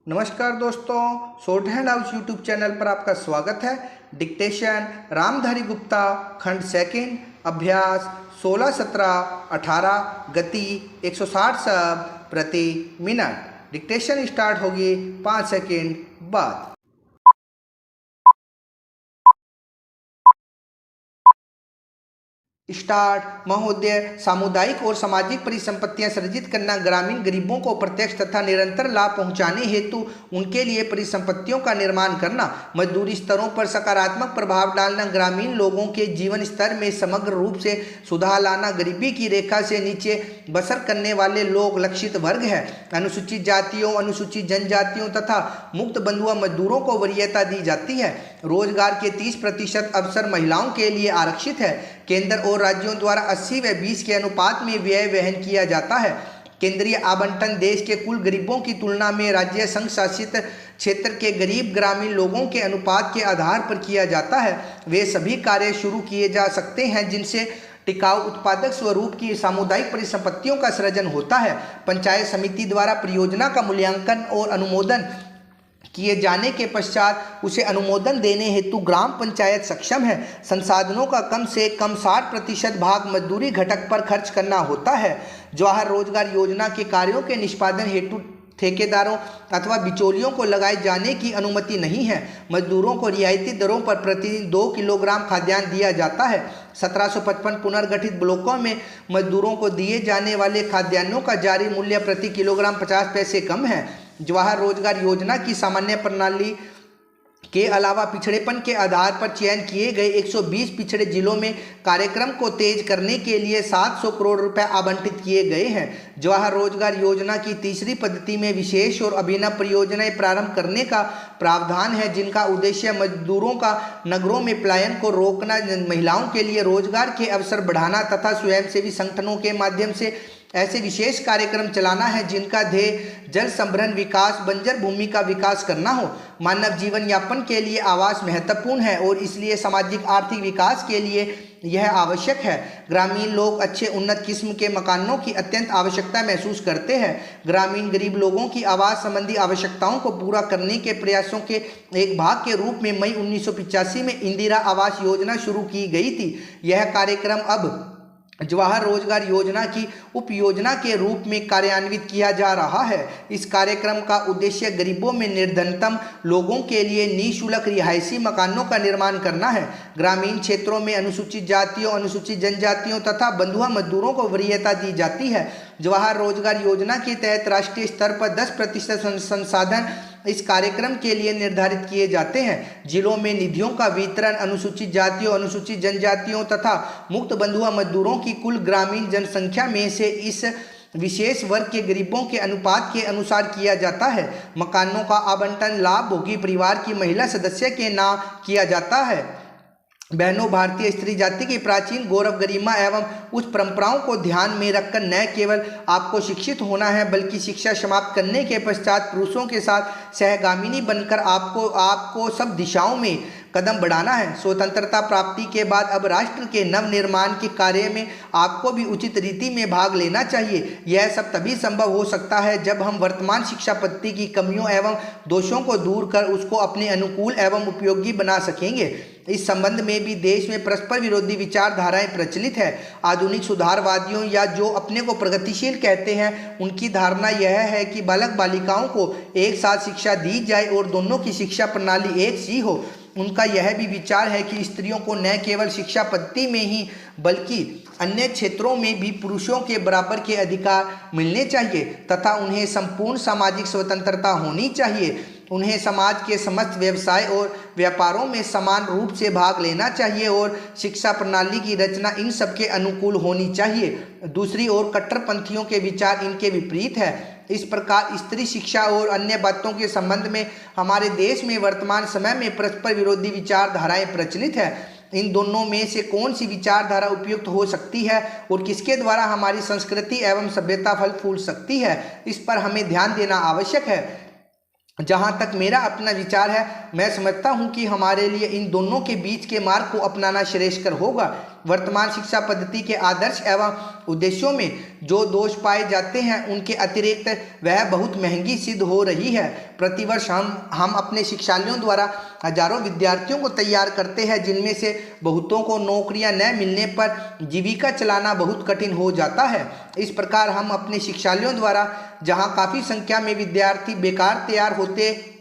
नमस्कार दोस्तों, short hand house YouTube channel पर आपका स्वागत है। डिक्टेशन रामधारी गुप्ता, खंड सेकंड, अभ्यास 16, 17, 18, गति 160 शब्द प्रति मिनट। डिक्टेशन स्टार्ट होगी 5 सेकंड बाद। स्टार्ट। महोदय, सामुदायिक और सामाजिक परिसंपत्तियां सृजित करना ग्रामीण गरीबों को प्रत्यक्ष तथा निरंतर लाभ पहुंचाने हेतु उनके लिए परिसंपत्तियों का निर्माण करना, मजदूरी स्तरों पर सकारात्मक प्रभाव डालना, ग्रामीण लोगों के जीवन स्तर में समग्र रूप से सुधार लाना, गरीबी की रेखा से नीचे बसर करने वाले लोग लक्षित वर्ग है। अनुसूचित जातियों, अनुसूचित जनजातियों तथा मुक्त बंधुआ मजदूरों को वरीयता दी जाती है। रोजगार के 30% अवसर महिलाओं के लिए आरक्षित है। केंद्र और राज्यों द्वारा 80 व 20 के अनुपात में व्यय वहन किया जाता है। केंद्रीय आवंटन देश के कुल गरीबों की तुलना में राज्य संघ शासित क्षेत्र के गरीब ग्रामीण लोगों के अनुपात के आधार पर किया जाता है। वे सभी कार्य शुरू किए जा सकते हैं जिनसे टिकाऊ उत्पादक स्वरूप की सामुदायिक परिसंपत्तियों का सृजन होता है। पंचायत समिति द्वारा परियोजना का मूल्यांकन और अनुमोदन किए जाने के पश्चात उसे अनुमोदन देने हेतु ग्राम पंचायत सक्षम है। संसाधनों का कम से कम 60% भाग मजदूरी घटक पर खर्च करना होता है। जवाहर रोजगार योजना के कार्यों के निष्पादन हेतु ठेकेदारों अथवा बिचौलियों को लगाए जाने की अनुमति नहीं है। मजदूरों को रियायती दरों पर प्रतिदिन 2 किलोग्राम खाद्यान्न दिया जाता है। 1755 पुनर्गठित ब्लॉकों में मजदूरों को दिए जाने वाले खाद्यान्नों का जारी मूल्य प्रति किलोग्राम 50 पैसे कम है। जवाहर रोजगार योजना की सामान्य प्रणाली के अलावा पिछड़ेपन के आधार पर चयन किए गए 120 पिछड़े जिलों में कार्यक्रम को तेज करने के लिए 700 करोड़ रुपए आवंटित किए गए हैं। जवाहर रोजगार योजना की तीसरी पद्धति में विशेष और अभिनव परियोजनाएं प्रारंभ करने का प्रावधान है, जिनका उद्देश्य मजदूरों का नगरों में पलायन को रोकना, महिलाओं के लिए रोजगार के अवसर बढ़ाना तथा स्वयंसेवी संगठनों के माध्यम से ऐसे विशेष कार्यक्रम चलाना है जिनका ध्येय जल संभरण विकास, बंजर भूमि का विकास करना हो। मानव जीवन यापन के लिए आवास महत्वपूर्ण है और इसलिए सामाजिक आर्थिक विकास के लिए यह आवश्यक है। ग्रामीण लोग अच्छे उन्नत किस्म के मकानों की अत्यंत आवश्यकता महसूस करते हैं। ग्रामीण गरीब लोगों की आवास संबंधी आवश्यकताओं को पूरा करने के प्रयासों के एक भाग के रूप में मई 1985 में इंदिरा आवास योजना शुरू की गई थी। यह कार्यक्रम अब जवाहर रोजगार योजना की उपयोजना के रूप में कार्यान्वित किया जा रहा है। इस कार्यक्रम का उद्देश्य गरीबों में निर्धनतम लोगों के लिए निःशुल्क रिहायशी मकानों का निर्माण करना है। ग्रामीण क्षेत्रों में अनुसूचित जातियों, अनुसूचित जनजातियों तथा बंधुआ मजदूरों को वरीयता दी जाती है। जवाहर रोजगार योजना के तहत राष्ट्रीय स्तर पर 10% संसाधन इस कार्यक्रम के लिए निर्धारित किए जाते हैं। जिलों में निधियों का वितरण अनुसूचित जातियों, अनुसूचित जनजातियों तथा मुक्त बंधुआ मजदूरों की कुल ग्रामीण जनसंख्या में से इस विशेष वर्ग के गरीबों के अनुपात के अनुसार किया जाता है। मकानों का आवंटन लाभ भोगी परिवार की महिला सदस्य के नाम किया जाता है। बहनों, भारतीय स्त्री जाति की प्राचीन गौरव, गरिमा एवं उच्च परंपराओं को ध्यान में रखकर न केवल आपको शिक्षित होना है बल्कि शिक्षा समाप्त करने के पश्चात पुरुषों के साथ सहगामिनी बनकर आपको सब दिशाओं में कदम बढ़ाना है। स्वतंत्रता प्राप्ति के बाद अब राष्ट्र के नव निर्माण के कार्य में आपको भी उचित रीति में भाग लेना चाहिए। यह सब तभी संभव हो सकता है जब हम वर्तमान शिक्षा पद्धति की कमियों एवं दोषों को दूर कर उसको अपने अनुकूल एवं उपयोगी बना सकेंगे। इस संबंध में भी देश में परस्पर विरोधी विचारधाराएं प्रचलित है। आधुनिक सुधारवादियों या जो अपने को प्रगतिशील कहते हैं, उनकी धारणा यह है कि बालक बालिकाओं को एक साथ शिक्षा दी जाए और दोनों की शिक्षा प्रणाली एक सी हो। उनका यह भी विचार है कि स्त्रियों को न केवल शिक्षा पद्धति में ही बल्कि अन्य क्षेत्रों में भी पुरुषों के बराबर के अधिकार मिलने चाहिए तथा उन्हें संपूर्ण सामाजिक स्वतंत्रता होनी चाहिए। उन्हें समाज के समस्त व्यवसाय और व्यापारों में समान रूप से भाग लेना चाहिए और शिक्षा प्रणाली की रचना इन सबके अनुकूल होनी चाहिए। दूसरी ओर कट्टरपंथियों के विचार इनके विपरीत है। इस प्रकार स्त्री शिक्षा और अन्य बातों के संबंध में हमारे देश में वर्तमान समय में परस्पर विरोधी विचारधाराएं प्रचलित है। इन दोनों में से कौन सी विचारधारा उपयुक्त हो सकती है और किसके द्वारा हमारी संस्कृति एवं सभ्यता फल फूल सकती है, इस पर हमें ध्यान देना आवश्यक है। जहाँ तक मेरा अपना विचार है, मैं समझता हूँ कि हमारे लिए इन दोनों के बीच के मार्ग को अपनाना श्रेयस्कर होगा। वर्तमान शिक्षा पद्धति के आदर्श एवं उद्देश्यों में जो दोष पाए जाते हैं उनके अतिरिक्त वह बहुत महंगी सिद्ध हो रही है। प्रतिवर्ष हम अपने शिक्षालयों द्वारा हजारों विद्यार्थियों को तैयार करते हैं, जिनमें से बहुतों को नौकरियां न मिलने पर जीविका चलाना बहुत कठिन हो जाता है। इस प्रकार हम अपने शिक्षालयों द्वारा जहाँ काफ़ी संख्या में विद्यार्थी बेकार तैयार होते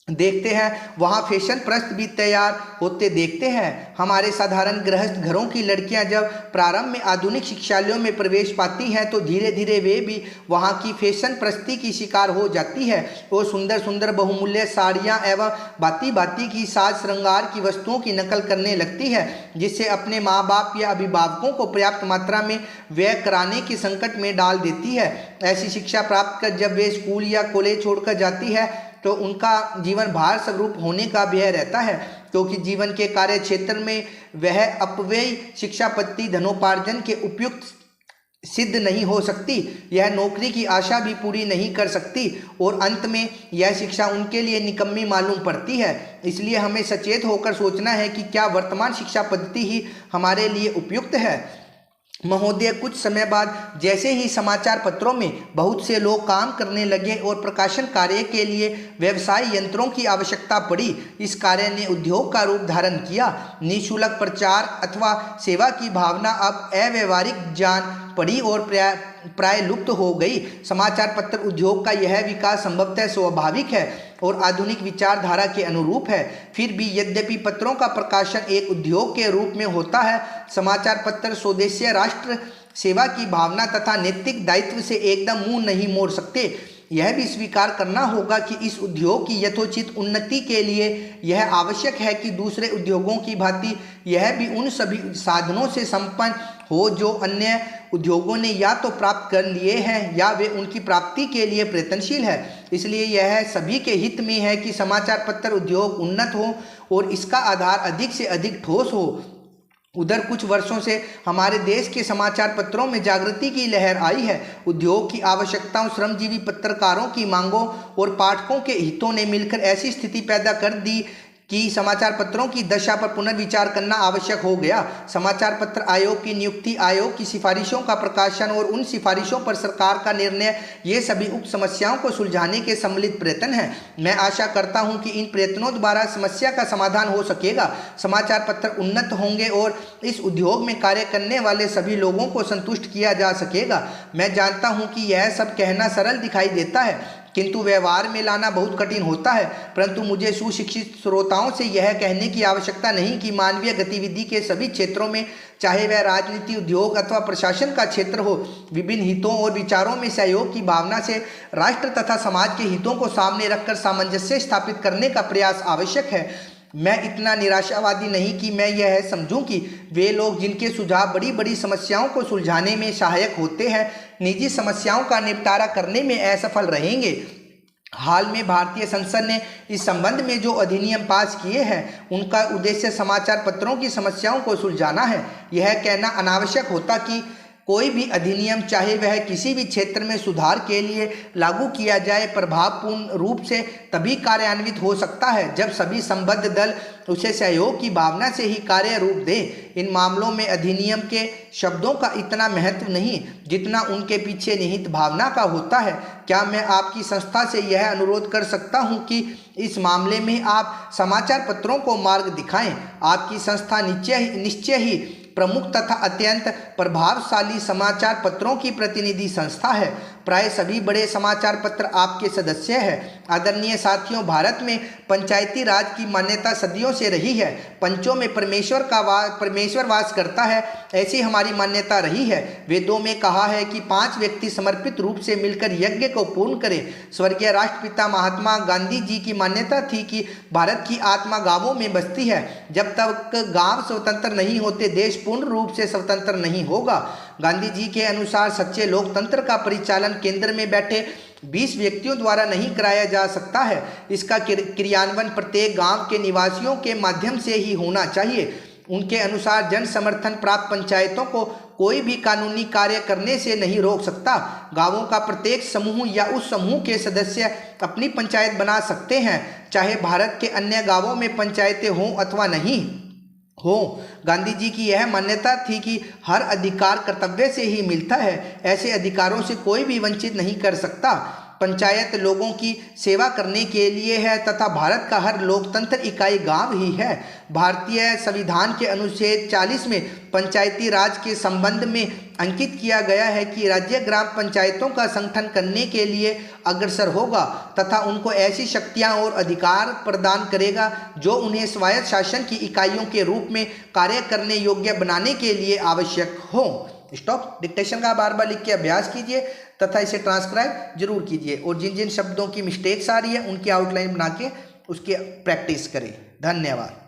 देखते हैं, वहाँ फैशन प्रस्त भी तैयार होते देखते हैं। हमारे साधारण गृहस्थ घरों की लड़कियां जब प्रारंभ में आधुनिक शिक्षालयों में प्रवेश पाती हैं तो धीरे धीरे वे भी वहाँ की फैशन प्रस्ती की शिकार हो जाती है और सुंदर सुंदर बहुमूल्य साड़ियाँ एवं भांति भांति की साज श्रृंगार की वस्तुओं की नकल करने लगती है, जिससे अपने माँ बाप या अभिभावकों को पर्याप्त मात्रा में व्यय कराने के संकट में डाल देती है। ऐसी शिक्षा प्राप्त कर जब वे स्कूल या कॉलेज छोड़कर जाती है तो उनका जीवन भार स्वरूप होने का भय रहता है, क्योंकि जीवन के कार्य क्षेत्र में वह अपव्ययी शिक्षा पद्धति धनोपार्जन के उपयुक्त सिद्ध नहीं हो सकती। यह नौकरी की आशा भी पूरी नहीं कर सकती और अंत में यह शिक्षा उनके लिए निकम्मी मालूम पड़ती है। इसलिए हमें सचेत होकर सोचना है कि क्या वर्तमान शिक्षा पद्धति ही हमारे लिए उपयुक्त है। महोदय, कुछ समय बाद जैसे ही समाचार पत्रों में बहुत से लोग काम करने लगे और प्रकाशन कार्य के लिए व्यवसाय यंत्रों की आवश्यकता पड़ी, इस कार्य ने उद्योग का रूप धारण किया। निःशुल्क प्रचार अथवा सेवा की भावना अब अव्यवहारिक जान पड़ी और प्राय लुप्त हो गई। समाचार पत्र उद्योग का यह विकास संभवतः स्वाभाविक है और आधुनिक विचारधारा के अनुरूप है। फिर भी यद्यपि पत्रों का प्रकाशन एक उद्योग के रूप में होता है, समाचार पत्र स्वदेशीय राष्ट्र सेवा की भावना तथा नैतिक दायित्व से एकदम मुंह नहीं मोड़ सकते। यह भी स्वीकार करना होगा कि इस उद्योग की यथोचित उन्नति के लिए यह आवश्यक है कि दूसरे उद्योगों की भांति यह भी उन सभी साधनों से संपन्न हो जो अन्य उद्योगों ने या तो प्राप्त कर लिए हैं या वे उनकी प्राप्ति के लिए प्रयत्नशील है। इसलिए यह सभी के हित में है कि समाचार पत्र उद्योग उन्नत हो और इसका आधार अधिक से अधिक ठोस हो। उधर कुछ वर्षों से हमारे देश के समाचार पत्रों में जागृति की लहर आई है। उद्योग की आवश्यकताओं, श्रमजीवी पत्रकारों की मांगों और पाठकों के हितों ने मिलकर ऐसी स्थिति पैदा कर दी कि समाचार पत्रों की दशा पर पुनर्विचार करना आवश्यक हो गया। समाचार पत्र आयोग की नियुक्ति, आयोग की सिफारिशों का प्रकाशन और उन सिफारिशों पर सरकार का निर्णय, ये सभी उक्त समस्याओं को सुलझाने के सम्मिलित प्रयत्न हैं। मैं आशा करता हूं कि इन प्रयत्नों द्वारा समस्या का समाधान हो सकेगा, समाचार पत्र उन्नत होंगे और इस उद्योग में कार्य करने वाले सभी लोगों को संतुष्ट किया जा सकेगा। मैं जानता हूँ कि यह सब कहना सरल दिखाई देता है, किंतु व्यवहार में लाना बहुत कठिन होता है। परंतु मुझे सुशिक्षित श्रोताओं से यह कहने की आवश्यकता नहीं कि मानवीय गतिविधि के सभी क्षेत्रों में, चाहे वह राजनीति, उद्योग अथवा प्रशासन का क्षेत्र हो, विभिन्न हितों और विचारों में सहयोग की भावना से राष्ट्र तथा समाज के हितों को सामने रखकर सामंजस्य स्थापित करने का प्रयास आवश्यक है। मैं इतना निराशावादी नहीं कि मैं यह समझूं कि वे लोग जिनके सुझाव बड़ी बड़ी समस्याओं को सुलझाने में सहायक होते हैं, निजी समस्याओं का निपटारा करने में असफल रहेंगे। हाल में भारतीय संसद ने इस संबंध में जो अधिनियम पास किए हैं, उनका उद्देश्य समाचार पत्रों की समस्याओं को सुलझाना है। यह कहना अनावश्यक होता कि कोई भी अधिनियम, चाहे वह किसी भी क्षेत्र में सुधार के लिए लागू किया जाए, प्रभावपूर्ण रूप से तभी कार्यान्वित हो सकता है जब सभी संबद्ध दल उसे सहयोग की भावना से ही कार्य रूप दें। इन मामलों में अधिनियम के शब्दों का इतना महत्व नहीं जितना उनके पीछे निहित भावना का होता है। क्या मैं आपकी संस्था से यह अनुरोध कर सकता हूं कि इस मामले में आप समाचार पत्रों को मार्ग दिखाएं? आपकी संस्था निश्चय ही प्रमुख तथा अत्यंत प्रभावशाली समाचार पत्रों की प्रतिनिधि संस्था है। प्राय सभी बड़े समाचार पत्र आपके सदस्य हैं। आदरणीय साथियों, भारत में पंचायती राज की मान्यता सदियों से रही है। पंचों में परमेश्वर वास करता है, ऐसी हमारी मान्यता रही है। वेदों में कहा है कि 5 व्यक्ति समर्पित रूप से मिलकर यज्ञ को पूर्ण करें। स्वर्गीय राष्ट्रपिता महात्मा गांधी जी की मान्यता थी कि भारत की आत्मा गांवों में बसती है। जब तक गांव स्वतंत्र नहीं होते, देश पूर्ण रूप से स्वतंत्र नहीं होगा। गांधी जी के अनुसार सच्चे लोकतंत्र का परिचालन केंद्र में बैठे 20 व्यक्तियों द्वारा नहीं कराया जा सकता है। इसका क्रियान्वयन प्रत्येक गांव के निवासियों के माध्यम से ही होना चाहिए। उनके अनुसार जन समर्थन प्राप्त पंचायतों को कोई भी कानूनी कार्य करने से नहीं रोक सकता। गांवों का प्रत्येक समूह या उस समूह के सदस्य अपनी पंचायत बना सकते हैं, चाहे भारत के अन्य गांवों में पंचायतें हों अथवा नहीं हो। गांधी जी की यह मान्यता थी कि हर अधिकार कर्तव्य से ही मिलता है, ऐसे अधिकारों से कोई भी वंचित नहीं कर सकता। पंचायत लोगों की सेवा करने के लिए है तथा भारत का हर लोकतंत्र इकाई गांव ही है। भारतीय संविधान के अनुच्छेद 40 में पंचायती राज के संबंध में अंकित किया गया है कि राज्य ग्राम पंचायतों का संगठन करने के लिए अग्रसर होगा तथा उनको ऐसी शक्तियां और अधिकार प्रदान करेगा जो उन्हें स्वायत्त शासन की इकाइयों के रूप में कार्य करने योग्य बनाने के लिए आवश्यक हो। स्टॉप। डिक्टेशन का बार बार लिख के अभ्यास कीजिए तथा इसे ट्रांसक्राइब जरूर कीजिए और जिन जिन शब्दों की मिस्टेक्स आ रही है उनकी आउटलाइन बना के उसकी प्रैक्टिस करें। धन्यवाद।